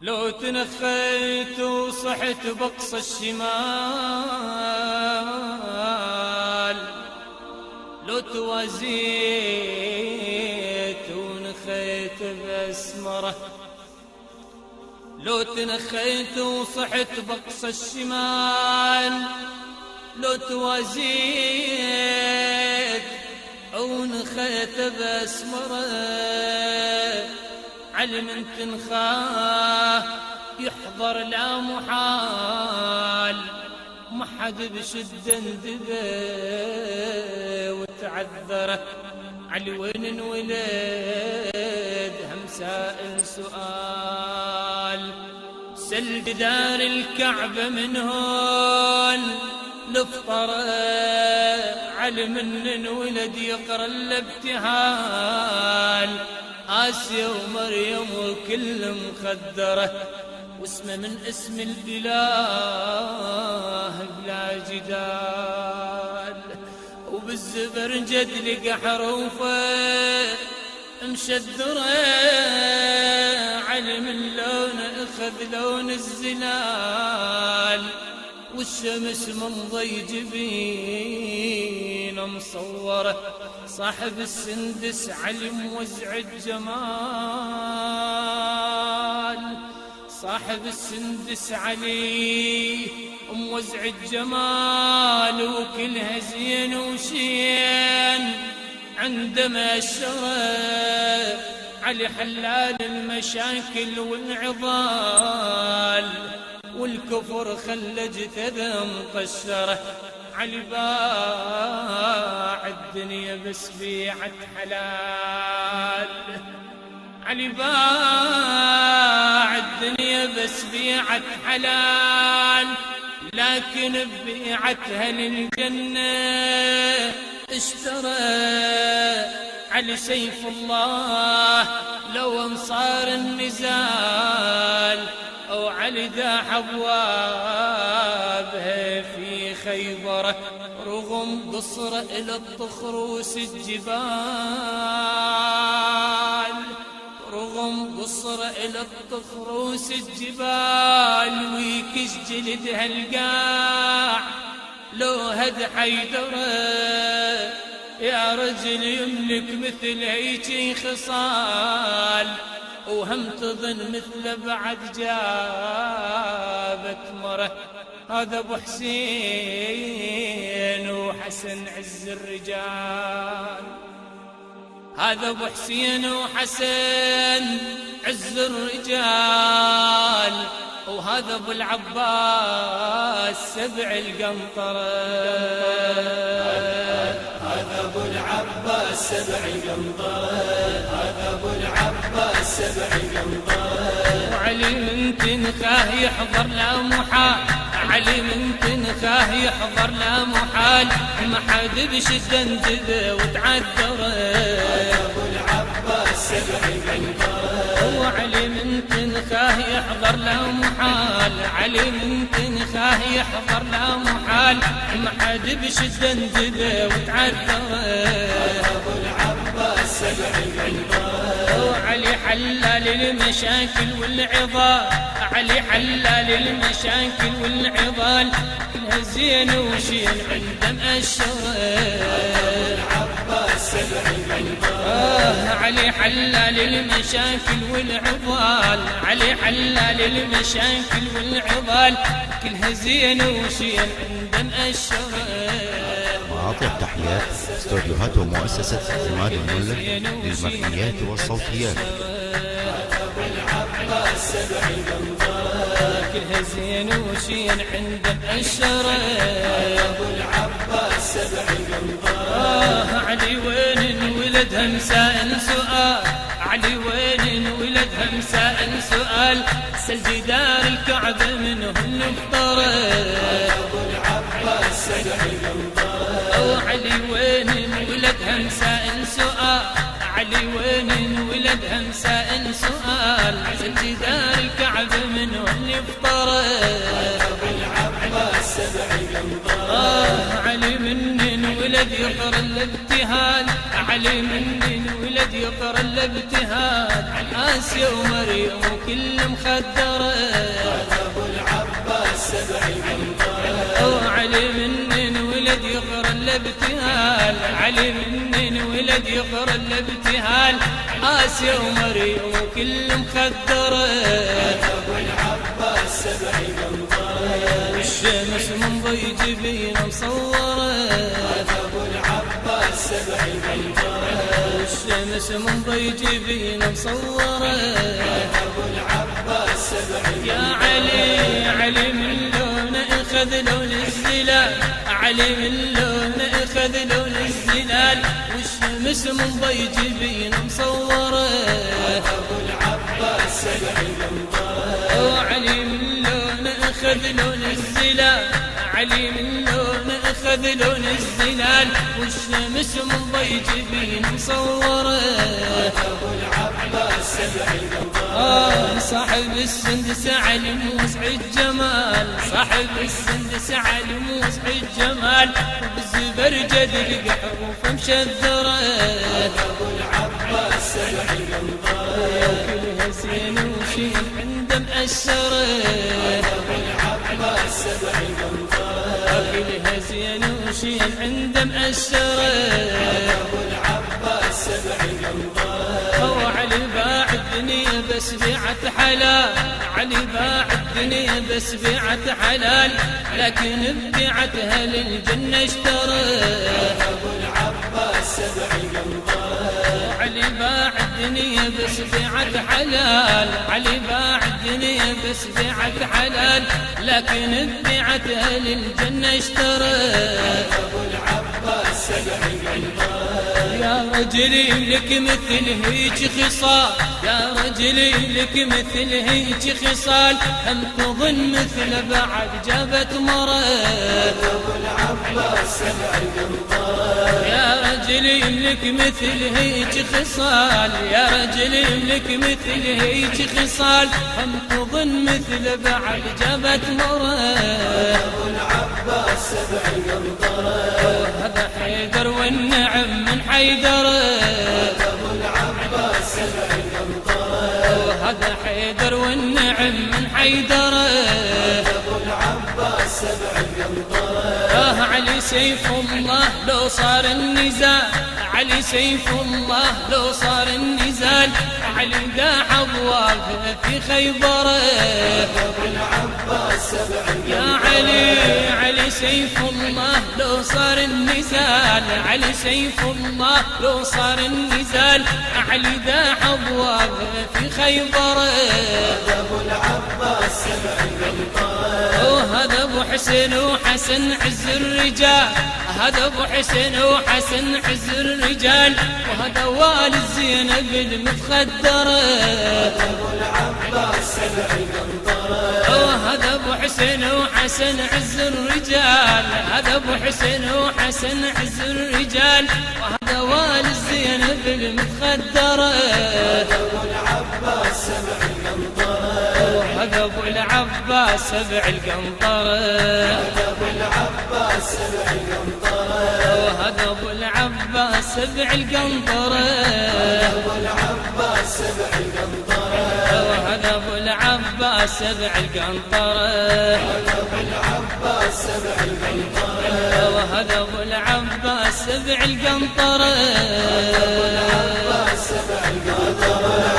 لو تنخيت وصحت بقصى الشمال، لو توازيت ونخيت بأسمره، لو تنخيت وصحت بقصى الشمال، لو توازيت ونخيت بأسمره، علم تنخاه يحضر لا محال، ما حد بشدة اندبه وتعذره، علي وين انولد هم سائل سؤال، سل جدار الكعبة من هون لفطره، علي من انولد يقرا الابتهال، آسيا ومريم وكل مخدرة، واسمه من اسم الإله بلا جدال، وبالزبرجد لقى حروفه مشدرة، علم اللون اخذ لون الزلال، والشمس من ضي جبين مصوره، صاحب السندس علي موزع الجمال، صاحب السندس علي موزع الجمال، وكلها زين وشين عندما الشرف، علي حلال المشاكل والعضال، والكفر خلى جثثه مقشره، علي باع الدنيا بس بيعت حلال، علي باع الدنيا بس بيعت حلال، لكن ببيعتها للجنة اشترى، علي سيف الله لو انصار النزال، أو علي ذاح أبوابها في خيبره، رغم قصر إلى الطخروس الجبال، رغم قصر إلى الطخروس الجبال، ويكش جلدها القاع لو هد حيدره، يا رجل يملك مثل هيجي خصال، وهم تظن مثل بعد جابت مره، هذا ابو حسين وحسن عز الرجال، هذا ابو حسين وحسن عز الرجال، وهذا ابو العباس سبع القنطره، هذا ابو العباس سبع القنطره، هذا ابو العباس سبع القنطره، وعلي من تنخاه يحضر لا محال، علي من تنخاه يحضر لا محال، ما حد بشده انتبه وتعذره، هذا ابو العباس سبع القنطره، وعلي من تنخاه يحضر لا محال، علي من تنخاه يحضر لا محال، ما حد بشده انتبه وتعذره، هذا ابو العباس سبع القنطره، وعلي حلال المشاكل والعظال، علي حلال المشاكل والعضال، كلها زين وشين عند مأشره، العباس سبع القنطره، علي حلال المشاكل والعضال، علي حلال المشاكل والعضال، كلها زين وشين عند مأشره. وأعطي التحيات استوديوهات ومؤسسة عماد الملا للمرئيات والصوتيات. العباس سبع القنطره، كلها زين وشين عند مأشره، ابو العباس سبع القنطره، علي وين انولد هم سائل سؤال، علي وين انولد هم سائل سؤال، سل جدار الكعبة منه النفطره، ابو العباس سبع القنطره، علي وين انولد هم سائل سؤال، علي وين انولد هم سائل سؤال، سل جدار الكعبة منه النفطره، ابو العباس سبع القنطره، علي من انولد يقرا الابتهال، علي من انولد يقرا الابتهال، آسيا ومريم وكل مخدرة. أبو العباس سبع القنطرة. علي من ولد يقرا الابتهال، علي من ولد يقرا الابتهال، آسيا ومريم وكل مخدرة. أبو العباس سبع القنطرة. والشمس من ضي جبينه مصورة. أبو العباس سبع القنطرة. والشمس من ضي جبينه مصورة. أبو العباس سبع القنطرة. يا علي علي من لونه اخذ لون الزلال، علي من لونه اخذ لون الزلال، والشمس من ضي جبينه مصورة. أبو العباس سبع القنطرة. وعلي من لونه اخذ لون الزلال، علي من لونه اخذ لون الزلال، والشمس من ضي جبينه مصورة. أبو العباس سبع القنطرة. صاحب السندس علم وسع الجمال، صاحب السندس علم وسع الجمال، وبالزبرجد القحروف مشذرة. أبو العباس سبع القنطرة. كلها زين وشين عنده مأشرة. أبو العباس سبع القنطرة. كلها زين وشين عنده مأشرة. أبو العباس سبع القنطرة. وعلي باع الدنيا بس بيعت حلال، علي باع الدنيا بس بيعت حلال، لكن ببيعتها للجنة اشترى. أبو العباس سبع القنطرة. علي باع الدنيا بس بيعت حلال، علي باع الدنيا بس بيعت حلال، لكن ببيعتها للجنة اشترى. أبو العباس سبع القنطرة. يا رجلي لك مثل هيك خصال، يا رجلي لك مثل هيك خصال، هم تظن مثل بعد جابت مرة. أبو العباس سبع القنطرة. يا رجلي لك مثل هيك خصال، يا رجلي لك مثل هيك خصال، هم تظن مثل بعد جابت مرة. أبو العباس سبع القنطرة. هذا حيدر والنعم من حيدر. أبو العباس سبع القنطرة. هذا حيدر والنعم من حيدر. أبو العباس سبع القنطرة. علي سيف الله لو صار النزال، علي سيف الله لو صار النزال، علي داح ابوابه في خيبر. أبو العباس سبع يا علي سيف الله لو صار النزال، علي سيف الله لو صار النزال، علي داح ابوابه في خيبر. أبو العباس سبع القنطرة. وهذا ابو حسين وحسن عز الرجال، هذا ابو حسين وحسن عز الرجال، وهذا والد زينب المتخدرة. أبو العباس سبع القنطرة. وهذا ابو حسين وحسن عز الرجال، هذا ابو حسين وحسن عز الرجال، وهذا والد زينب المتخدرة. أبو العباس سبع القنطرة. وهذا ابو العباس سبع القنطرة. أبو العباس سبع القنطرة. وهذا ابو العباس سبع القنطرة. أبو العباس سبع القنطرة. وهذا ابو العباس سبع القنطرة. أبو العباس سبع القنطرة. وهذا ابو العباس سبع القنطرة. أبو العباس سبع القنطرة.